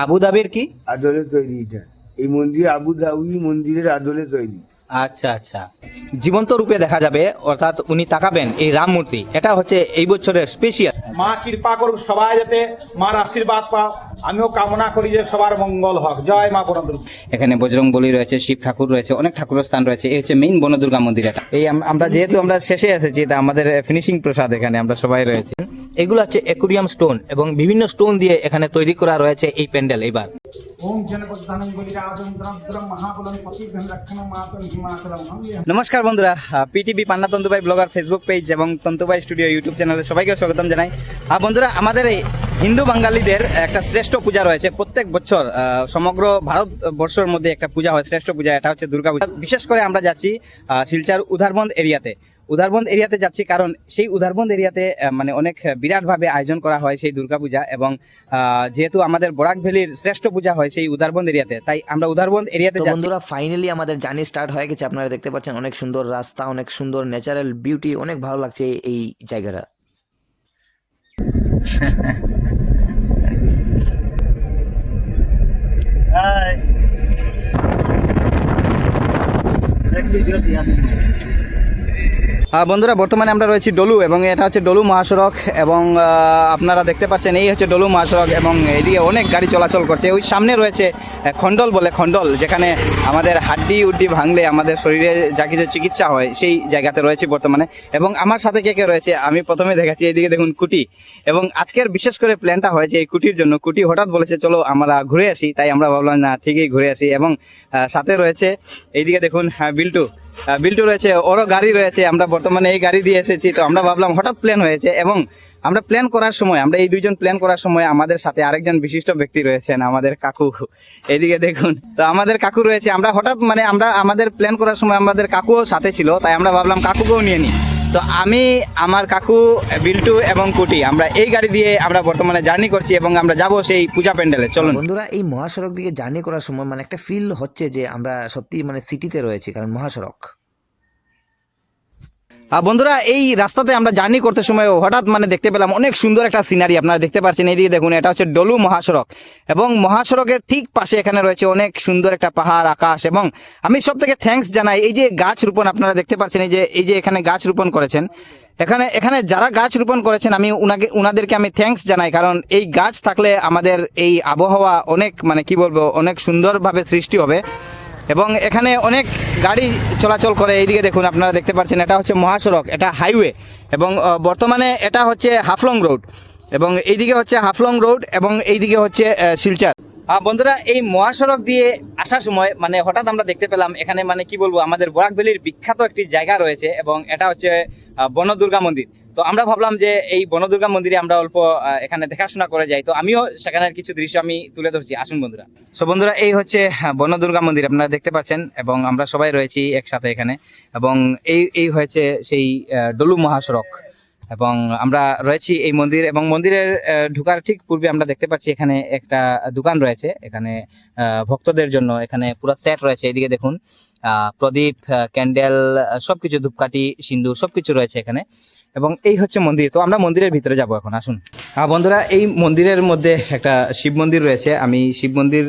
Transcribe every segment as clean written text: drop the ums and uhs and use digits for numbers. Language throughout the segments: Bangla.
আবুধাবির কি আদলে তৈরি এটা। এই মন্দির আবুধাবি মন্দিরের আদলে তৈরি। আচ্ছা আচ্ছা, জীবন্ত রূপে দেখা যাবে, অর্থাৎ উনি তাকাবেন এই রাম মূর্তি। এটা হচ্ছে এই বছরের স্পেশাল। মা কৃপা করুক, সবাই যাতে মার আশীর্বাদ পাও। আমিও কামনা করি যে সবার মঙ্গল হোক। জয় মা বনদুর্গা। এখানে বজরং বলি রয়েছে, শিব ঠাকুর রয়েছে, অনেক ঠাকুরের স্থান রয়েছে। এই হচ্ছে মেইন বনদুর্গা মন্দির। এটা এই আমরা যেহেতু আমরা শেষে এসেছি, তা আমাদের ফিনিশিং প্রসাদ এখানে আমরা সবাই রয়েছে। এগুলো হচ্ছে অ্যাকুরিয়াম স্টোন এবং বিভিন্ন স্টোন দিয়ে এখানে তৈরি করা রয়েছে এই প্যান্ডেল। এবার নমস্কার বন্ধুরা, পিটিভি পান্না তন্তুবাই ব্লগার ফেসবুক পেজ এবং তন্তুবাই স্টুডিও ইউটিউব চ্যানেলে সবাইকে স্বাগতম জানাই। বন্ধুরা, আমাদের এই হিন্দু বাঙালিদের একটা শ্রেষ্ঠ পূজা রয়েছে প্রত্যেক বছর। সমগ্র ভারতবর্ষের মধ্যে একটা পূজা হয়, শ্রেষ্ঠ পূজা, এটা হচ্ছে দুর্গা পূজা। বিশেষ করে আমরা যাচ্ছি শিলচর উধারবন্দ এরিয়াতে যাচ্ছি, কারণ সেই উধারবন্দ এরিয়াতে মানে অনেক বিরাটভাবে আয়োজন করা হয় সেই দুর্গাপূজা। এবং যেহেতু আমাদের বরাক ভ্যালির শ্রেষ্ঠ পূজা হয় সেই উধারবন্দ এরিয়াতে, তাই আমরা উধারবন্দ এরিয়াতে যাচ্ছি। বন্ধুরা, ফাইনালি আমাদের জার্নি স্টার্ট হয়ে গেছে। আপনারা দেখতে পাচ্ছেন অনেক সুন্দর রাস্তা, অনেক সুন্দর ন্যাচারাল বিউটি, অনেক ভালো লাগছে এই জায়গাটা। বন্ধুরা, বর্তমানে আমরা রয়েছি ডলু, এবং এটা হচ্ছে ডলু মহাসড়ক। এবং আপনারা দেখতে পাচ্ছেন এই হচ্ছে ডলু মহাসড়ক, এবং এদিকে অনেক গাড়ি চলাচল করছে। ওই সামনে রয়েছে খন্ডল বলে, খন্ডল যেখানে আমাদের হাড্ডি উড্ডি ভাঙলে আমাদের শরীরে যা কিছু চিকিৎসা হয় সেই জায়গাতে রয়েছে বর্তমানে। এবং আমার সাথে কে কে রয়েছে আমি প্রথমে দেখাচ্ছি। এইদিকে দেখুন কুটি, এবং আজকের বিশেষ করে প্ল্যানটা হয়েছে এই কুটির জন্য। কুটি হঠাৎ বলেছে চলো আমরা ঘুরে আসি, তাই আমরা ভাবলাম না ঠিকই ঘুরে আসি। এবং সাথে রয়েছে এইদিকে দেখুন বিল্টু রয়েছে, ওরও গাড়ি রয়েছে। আমরা বর্তমানে এই গাড়ি দিয়ে এসেছি, তো আমরা ভাবলাম হঠাৎ প্ল্যান হয়েছে। এবং আমরা প্ল্যান করার সময়, আমরা এই দুইজন প্ল্যান করার সময় আমাদের সাথে আরেকজন বিশিষ্ট ব্যক্তি রয়েছেন, আমাদের কাকু। এইদিকে দেখুন, তো আমাদের কাকু রয়েছে। আমরা হঠাৎ মানে আমাদের প্ল্যান করার সময় আমাদের কাকুও সাথে ছিল, তাই আমরা ভাবলাম কাকুকেও নিয়ে নিই। তো আমি, আমার কাকু, বিল্টু এবং কুটি, আমরা এই গাড়ি দিয়ে আমরা বর্তমানে জার্নি করছি, এবং আমরা যাব সেই পূজা প্যান্ডেলে। চলুন বন্ধুরা, এই মহাসড়ক দিকে জার্নি করার সময় মানে একটা ফিল হচ্ছে যে আমরা সত্যি মানে সিটিতে রয়েছি, কারণ মহাসড়ক। বন্ধুরা, এই রাস্তাতে আমরা জার্নি করতে সময় হঠাৎ মানে দেখতে পেলাম অনেক সুন্দর একটা সিনারি। আপনারা দেখতে পাচ্ছেন এইদিকে দেখুন, এটা হচ্ছে ডলু মহাসড়ক, এবং মহাসড়কের ঠিক পাশে এখানে রয়েছে অনেক সুন্দর একটা পাহাড়, আকাশ। এবং আমি সব থেকে থ্যাঙ্কস জানাই এই যে গাছ রোপণ, আপনারা দেখতে পাচ্ছেন এই যে এখানে গাছ রোপণ করেছেন। এখানে যারা গাছ রোপণ করেছেন উনাদেরকে আমি থ্যাঙ্কস জানাই, কারণ এই গাছ থাকলে আমাদের এই আবহাওয়া অনেক মানে কি বলবো, অনেক সুন্দরভাবে সৃষ্টি হবে। এবং এখানে অনেক গাড়ি চলাচল করে। এইদিকে দেখুন, আপনারা দেখতে পাচ্ছেন এটা হচ্ছে মহাসড়ক, এটা হাইওয়ে। এবং বর্তমানে এটা হচ্ছে হাফলং রোড, এবং এইদিকে হচ্ছে হাফলং রোড, এবং এইদিকে হচ্ছে শিলচর। বন্ধুরা, এই মহাসড়ক দিয়ে আসার সময় মানে হঠাৎ আমরা দেখতে পেলাম এখানে মানে কি বলবো, আমাদের বরাক ভ্যালির বিখ্যাত একটি জায়গা রয়েছে, এবং এটা হচ্ছে বনদুর্গা মন্দির। তো আমরা ভাবলাম যে এই বনদুর্গা মন্দিরে আমরা অল্প এখানে দেখাশোনা করে যাই। তো আমিও সেখানের কিছু দৃশ্য আমি তুলে ধরছি, আসুন বন্ধুরা। সো বন্ধুরা, এই হচ্ছে বনদুর্গা মন্দির, আপনারা দেখতে পাচ্ছেন, এবং আমরা সবাই রয়েছি একসাথে এখানে। এবং এই হয়েছে সেই ডলু মহাসড়ক, এবং আমরা রয়েছি এই মন্দির। এবং মন্দিরের ঢোকার ঠিক পূর্বে আমরা দেখতে পাচ্ছি এখানে একটা দোকান রয়েছে, এখানে ভক্তদের জন্য এখানে পুরো সেট রয়েছে। এইদিকে দেখুন, প্রদীপ, ক্যান্ডেল, সবকিছু, ধূপকাঠি, সিন্দুর সবকিছু রয়েছে এখানে। এবং এই হচ্ছে মন্দির। তো আমরা মন্দিরের ভিতরে যাব এখন, আসুন। বন্ধুরা, এই মন্দিরের মধ্যে একটা শিব মন্দির রয়েছে। আমি শিব মন্দির,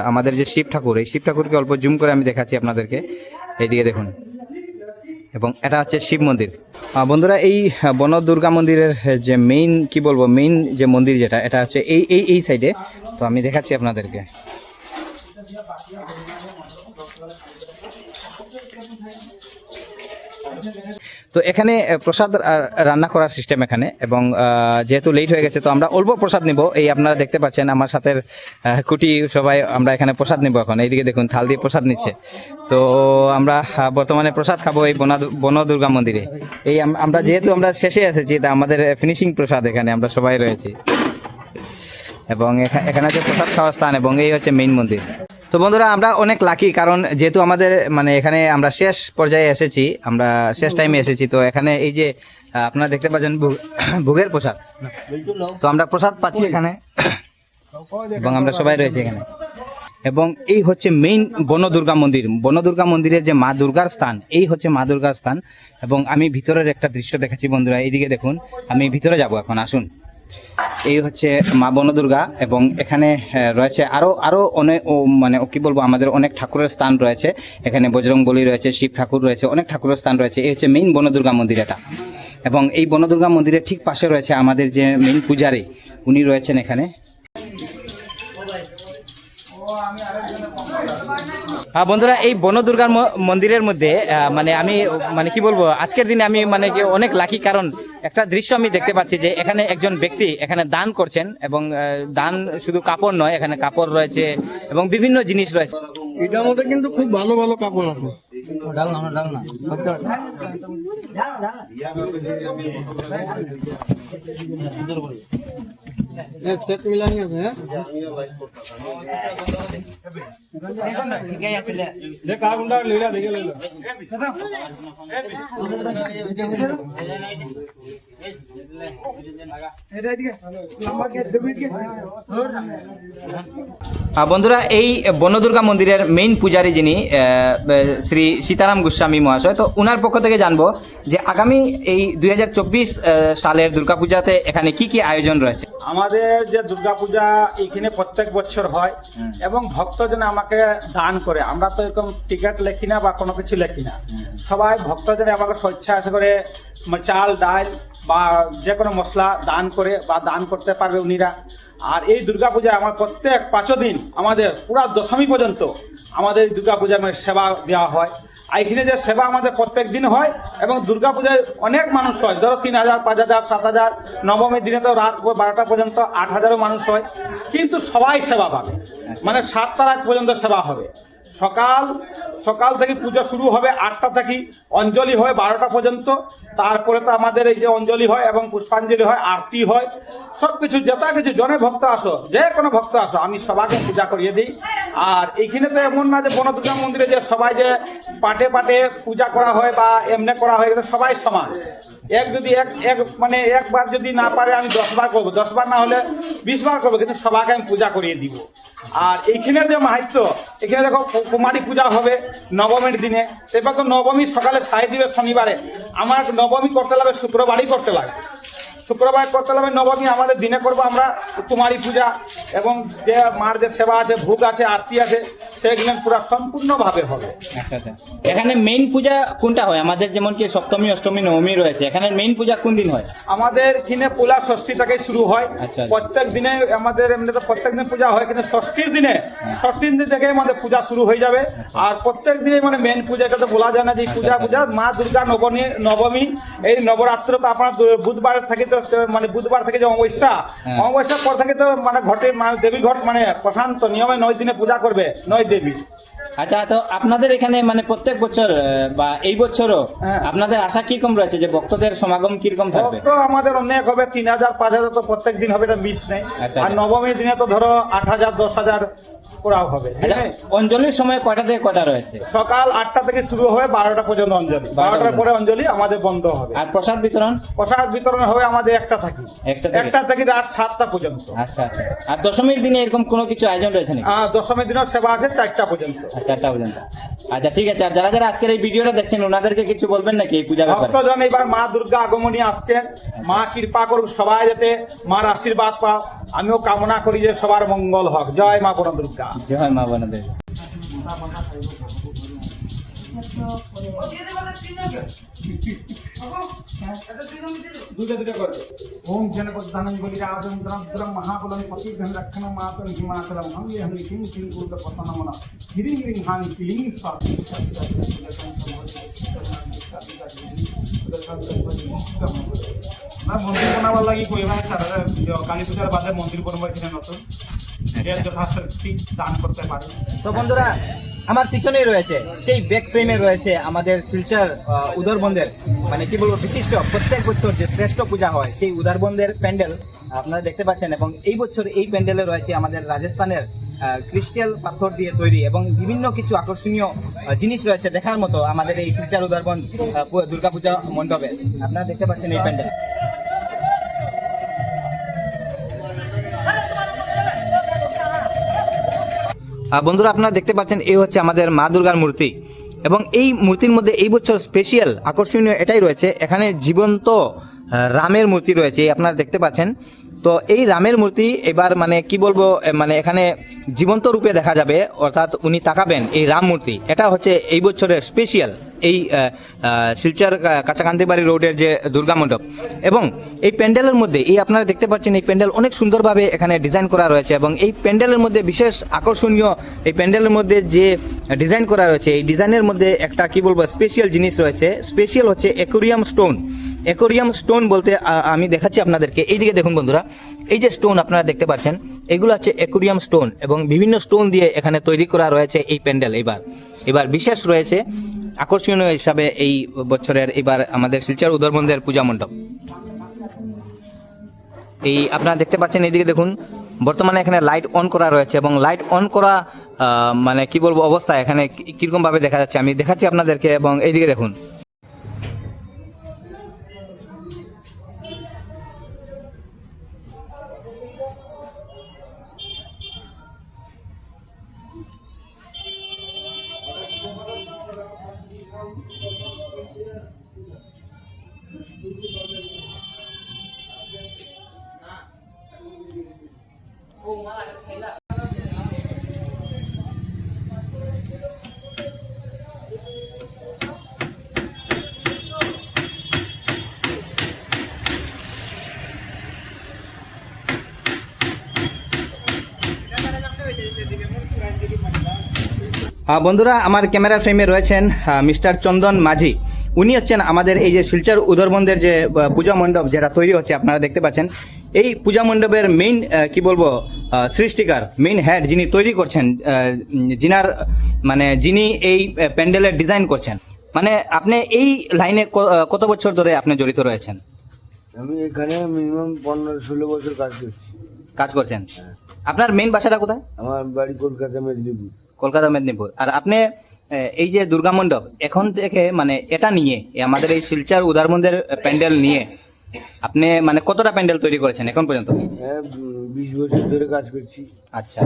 আমাদের যে শিব ঠাকুর, এই শিব ঠাকুরকে অল্প জুম করে আমি দেখাচ্ছি আপনাদেরকে। এইদিকে দেখুন, এবং এটা হচ্ছে শিব মন্দির। বন্ধুরা, এই বন দুর্গা মন্দিরের যে মেইন কি বলবো, মেইন যে মন্দির যেটা, এটা হচ্ছে এই সাইডে। তো আমি দেখাচ্ছি আপনাদেরকে। তো এখানে প্রসাদ রান্না করার সিস্টেম এখানে। এবং যেহেতু লেট হয়ে গেছে, তো আমরা অল্প প্রসাদ নিব। এই আপনারা দেখতে পাচ্ছেন আমার সাথে কুটি, সবাই আমরা এখানে প্রসাদ নিব এখন। এইদিকে দেখুন, থাল দিয়ে প্রসাদ নিচ্ছে। তো আমরা বর্তমানে প্রসাদ খাবো এই বন দুর্গা মন্দিরে। এই আমরা যেহেতু আমরা শেষে এসেছি, তা আমাদের ফিনিশিং প্রসাদ এখানে আমরা সবাই রয়েছি। এবং এখানে হচ্ছে প্রসাদ খাওয়ার স্থান, এবং এই হচ্ছে মেইন মন্দির। তো বন্ধুরা, আমরা অনেক লাকি, কারণ যেহেতু আমাদের মানে এখানে আমরা শেষ পর্যায়ে এসেছি, আমরা শেষ টাইমে এসেছি। তো এখানে এই যে আপনারা দেখতে পাচ্ছেন ভোগের প্রসাদ, তো আমরা প্রসাদ পাচ্ছি এখানে, এবং আমরা সবাই রয়েছে এখানে। এবং এই হচ্ছে মেইন বনদুর্গা মন্দির। বনদুর্গা মন্দিরের যে মা দুর্গার স্থান, এই হচ্ছে মা দুর্গার স্থান। এবং আমি ভিতরের একটা দৃশ্য দেখাচ্ছি বন্ধুরা, এইদিকে দেখুন, আমি ভিতরে যাব এখন, আসুন। এই হচ্ছে মা বনদুর্গা এবং এখানে রয়েছে আরো অনেক মানে কি বলবো আমাদের অনেক ঠাকুরের স্থান রয়েছে। এখানে বজরংবলী রয়েছে, শিব ঠাকুর রয়েছে, অনেক ঠাকুরের স্থান রয়েছে। এই হচ্ছে মেইন বনদুর্গা মন্দির এটা। এবং এই বনদুর্গা মন্দিরের ঠিক পাশে রয়েছে আমাদের যে মেইন পূজারী, উনি রয়েছেন এখানে। বন্ধুরা, এই বনদুর্গার মন্দিরের মধ্যে মানে আমি মানে কি বলবো, আজকের দিনে আমি মানে কি অনেক লাকি, কারণ একটা দৃশ্য আমি দেখতে পাচ্ছি যে এখানে একজন ব্যক্তি এখানে দান করছেন এবং দান শুধু কাপড় নয়, এখানে কাপড় রয়েছে এবং বিভিন্ন জিনিস রয়েছে। এটার মধ্যে কিন্তু খুব ভালো ভালো কাপড় আছে। সেট মিলানি আছে। বন্ধুরা, এই বনদুর্গা মন্দিরের মেইন পূজারী যিনি শ্রী সীতারাম গোস্বামী মহাশয়, তো ওনার পক্ষ থেকে জানবো যে আগামী এই 2024 সালের দুর্গাপূজাতে এখানে কি কি আয়োজন রয়েছে। আমাদের যে দুর্গাপূজা এখানে প্রত্যেক বছর হয় এবং ভক্তজন আমাকে দান করে। আমরা তো এরকম টিকিট লেখি না বা কোনো কিছু লেখি না, সবাই ভক্তজনে আমাকে স্বেচ্ছা আসে করে চাল ডাল বা যে কোনো মশলা দান করে বা দান করতে পারবে উনিরা। আর এই দুর্গাপূজায় আমার প্রত্যেক 5 দিন আমাদের পুরা দশমী পর্যন্ত আমাদের দুর্গাপূজায় মানে সেবা দেওয়া হয়। আর এখানে যে সেবা আমাদের প্রত্যেক দিন হয় এবং দুর্গাপূজায় অনেক মানুষ হয়, ধরো 3000, 5000, 7000, নবমীর দিনে তো রাত 12টা পর্যন্ত 8000 মানুষ হয়, কিন্তু সবাই সেবা পাবে, মানে 7 তারিখ পর্যন্ত সেবা হবে। সকাল থেকে পূজা শুরু হবে 8টা থেকে, অঞ্জলি হয় 12টা পর্যন্ত। তারপরে তো আমাদের এই যে অঞ্জলি হয় এবং পুষ্পাঞ্জলি হয়, আরতি হয়, সবকিছু যথা কিছু জনে ভক্ত আসো, যে কোনো ভক্ত আসো, আমি সবাইকে পূজা করিয়ে দিই। আর এইখানে তো এমন না যে বনদুর্গা মন্দিরে যে সবাই যে পাটে পূজা করা হয় বা এমনি করা হয়, কিন্তু সবাই সমান। যদি মানে একবার যদি না পারে আমি 10 বার করবো, 10 বার না হলে 20 বার করবো, কিন্তু সবাইকে আমি পূজা করিয়ে দিব। আর এইখানে যে মাহাত্য, এখানে দেখো কুমারী পূজা হবে নবমীর দিনে। এবার তো নবমী সকালে ছাই দিবে শনিবারে, আমার নবমী করতে লাগবে শুক্রবারই করতে লাগে, শুক্রবার করতে লাগবে নবমী। আমাদের দিনে করবো আমরা কুমারী পূজা এবং যে মার যে সেবা আছে, ভোগ আছে, আরতি আছে, সেগুলো পুরো সম্পূর্ণভাবে হবে। আচ্ছা, এখানে মেইন পূজা কোনটা হয়? আমাদের যেমন কি সপ্তমী, অষ্টমী, নবমী রয়েছে, এখানে মেইন পূজা কোন দিন হয়? আমাদের এখানে পোলা ষষ্ঠী থেকে শুরু হয়। আচ্ছা। প্রত্যেক দিনে আমাদের এমনি তো প্রত্যেক দিন পূজা হয়, কিন্তু ষষ্ঠীর দিনে থেকে আমাদের পূজা শুরু হয়ে যাবে। আর প্রত্যেক দিনে মানে মেন পূজা, এটা তো বলা যায় না যে পূজা মা দুর্গা নবমী এই নবরাত্র তো আপনার বুধবার থেকে তো মানে বুধবার থেকে যে অমাবস্যার পর থেকে তো মানে ঘটে দেবী ঘট মানে প্রশান্ত নিয়মে 9 দিনে পূজা করবে 9 দেবী। আচ্ছা, তো আপনাদের এখানে মানে প্রত্যেক বছর বা এই বছরও আপনাদের আশা কিরকম রয়েছে, যে ভক্তদের সমাগম কিরকম থাকবে? তো আমাদের অনেক হবে, 3000, 5000 তো প্রত্যেক দিন হবে, এটা মিস নেই। আচ্ছা। আর নবমীর দিনে তো ধরো 8000, 10000 করাও হবে। আচ্ছা, অঞ্জলির সময় কয়টা থেকে কয়টা রয়েছে? সকাল 8টা থেকে শুরু হবে, 12টা পর্যন্ত অঞ্জলি। 12টার পরে অঞ্জলি আমাদের বন্ধ হবে। আর প্রসাদ বিতরণ হবে আমাদের 1টা থেকে রাত 7টা পর্যন্ত। আচ্ছা। আর দশমীর দিনে এরকম কোনো কিছু আয়োজন রয়েছে নাকি? দশমীর দিনও সেবা আছে 4টা পর্যন্ত। 4টা পর্যন্ত। আচ্ছা, ঠিক আছে। আর যারা আজকের এই ভিডিওটা দেখছেন ওনাদেরকে কিছু বলবেন নাকি এই পূজা ব্যাপারে? ভক্তজন এবার মা দুর্গা আগমনী আসছেন, মা কৃপা করুক, সবাই যাতে মার আশীর্বাদ পাও, আমিও কামনা করি যে সবার মঙ্গল হোক। জয় মা বনদুর্গা। জয় মা বনদুর্গা। ओम जनपदानं बलिराजन्द्रं महाबलं पतिघ्नं रक्षणं मातं हिमाचलं हंगे हंगे किं किं कूर्द पतनमन हिरिं हिरिं हां किलिं सा না মন্দির বানাবার লাগি কইবা কালী পূজার বাদে মন্দির বানাবার কিনা নতুন এর যথাশক্তি দান করতে পারে। তো বন্ধুরা, আমার পিছনেই রয়েছে সেই ব্যাক ফ্রেমে রয়েছে আমাদের শিলচর উদরবন্দের মানে কি বলবো বিশিষ্ট প্রত্যেক বছর যে শ্রেষ্ঠ পূজা হয় সেই উদরবন্দের প্যান্ডেল আপনারা দেখতে পাচ্ছেন। এবং এই বছর এই প্যান্ডেলে রয়েছে আমাদের রাজস্থানের ক্রিস্টাল পাথর দিয়ে তৈরি এবং বিভিন্ন কিছু আকর্ষণীয় জিনিস রয়েছে দেখার মতো আমাদের এই শিলচর উদরবন দুর্গাপূজা মণ্ডপে। আপনারা দেখতে পাচ্ছেন এই প্যান্ডেল। বন্ধুরা, আপনারা দেখতে পাচ্ছেন এই হচ্ছে আমাদের মা দুর্গার মূর্তি এবং এই মূর্তির মধ্যে এই বছর স্পেশাল আকর্ষণীয় এটাই রয়েছে, এখানে জীবন্ত রামের মূর্তি রয়েছে, আপনারা দেখতে পাচ্ছেন। তো এই রামের মূর্তি এবার মানে কি বলবো মানে এখানে জীবন্ত রূপে দেখা যাবে, অর্থাৎ উনি তাকাবেন এই রাম মূর্তি। এটা হচ্ছে এই বছরের স্পেশাল এই শিলচর কাঁচাকান্তিবাড়ি রোডের যে দুর্গা মণ্ডপ। এবং এই প্যান্ডেলের মধ্যে এই আপনারা দেখতে পাচ্ছেন এই প্যান্ডেল অনেক সুন্দরভাবে এখানে ডিজাইন করা রয়েছে। এবং এই প্যান্ডেলের মধ্যে বিশেষ আকর্ষণীয় এই প্যান্ডেলের মধ্যে যে ডিজাইন করা রয়েছে, এই ডিজাইনের মধ্যে একটা কি বলবো স্পেশাল জিনিস রয়েছে। স্পেশাল হচ্ছে অ্যাকোরিয়াম স্টোন। অ্যাকোরিয়াম স্টোন বলতে আমি দেখাচ্ছি আপনাদেরকে, এইদিকে দেখুন বন্ধুরা, এই যে স্টোন আপনারা দেখতে পাচ্ছেন এগুলো হচ্ছে অ্যাকোরিয়াম স্টোন এবং বিভিন্ন স্টোন দিয়ে এখানে তৈরি করা রয়েছে এই প্যান্ডেল। এবার বিশেষ রয়েছে আকর্ষণীয় হিসাবে এই বছরের এবার আমাদের শিলচর উদরবন্দের পূজা মণ্ডপ। এই আপনারা দেখতে পাচ্ছেন এইদিকে দেখুন, বর্তমানে এখানে লাইট অন করা রয়েছে এবং লাইট অন করা মানে কি বলবো অবস্থা এখানে কিরকম ভাবে দেখা যাচ্ছে আমি দেখাচ্ছি আপনাদেরকে। এবং এইদিকে দেখুন, বন্ধুরা আমার ক্যামেরা ফ্রেমে রয়েছেন মিস্টার চন্দন মাঝি। উনি হচ্ছেন আমাদের এই যে শিলচর উদরবন্দের যে পূজা মণ্ডপ যেটা তৈরি হচ্ছে আপনারা দেখতে পাচ্ছেন, এই পূজা মণ্ডপের মেইন কি বলবো সৃষ্টিকার, মেইন হেড যিনি তৈরি করছেন, যিনি এই প্যান্ডেলের ডিজাইন করছেন। মানে আপনি এই লাইনে কত বছর ধরে আপনি জড়িত রয়েছেন? আমি এখানে মিনিমাম 15-16 বছর কাজ করছেন। আপনার মেইন বাসাটা কোথায়? আমার বাড়ি কলকাতা মেদিনীপুর। কলকাতা মেদিনীপুর। আর আপনি এই যে দুর্গা মণ্ডপ এখন থেকে মানে এটা নিয়ে আমাদের এই শিলচর উদারবন্দের প্যান্ডেল নিয়ে আপনি মানে কতটা প্যান্ডেল তৈরি করেছেন এখন পর্যন্ত? হ্যাঁ, 20 বছর ধরে কাজ করছি। আচ্ছা,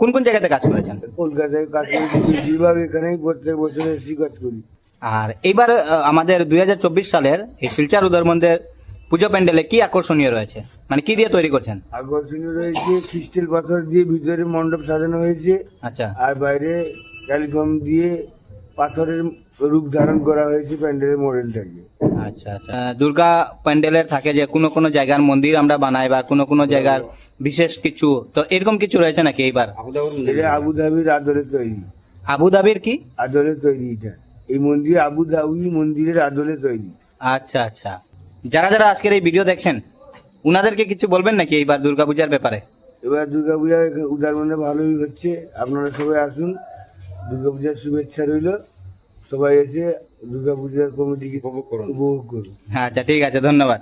কোন কোন জায়গাতে কাজ করেছেন? কলকাতায় কাজ করছি, বেশিরভাগ এখানেই প্রত্যেক বছর এসে কাজ করি। আর এইবার আমাদের 2024 সালের এই শিলচর উদারবন্দের পুজো প্যান্ডেলে কি আকর্ষণীয় রয়েছে, মানে কি দিয়ে তৈরি করছেন? আকর্ষণীয় রয়েছে ক্রিস্টাল পাথর দিয়ে ভিতরে মণ্ডপ সাজানো হয়েছে। আচ্ছা, আর বাইরে ক্যালিফর্ম দিয়ে পাথরের রূপ ধারণ করা হয়েছে প্যান্ডেলের মডেলটাকে। আচ্ছা আচ্ছা। দুর্গা প্যান্ডেলের থাকে যে কোনো কোনো জায়গার মন্দির আমরা বানাই বা কোনো কোনো জায়গার বিশেষ কিছু, তো এরকম কিছু রয়েছে নাকি এইবার? এটা আবুধাবির আদলে তৈরি। আবুধাবির কি আদলে তৈরি এটা? এই মন্দির আবুধাবি মন্দিরের আদলে তৈরি। আচ্ছা আচ্ছা। যারা যারা আজকের এই ভিডিও দেখছেন উনাদেরকে কিছু বলবেন নাকি এইবার দুর্গাপূজার ব্যাপারে? এবার দুর্গাপূজা উদারবন্দে ভালোই হচ্ছে, আপনারা সবাই আসুন, দুর্গাপূজার শুভেচ্ছা রইল। সবাই এসে দুর্গাপূজার কমিটিকে উপভোগ করুন। আচ্ছা, ঠিক আছে, ধন্যবাদ।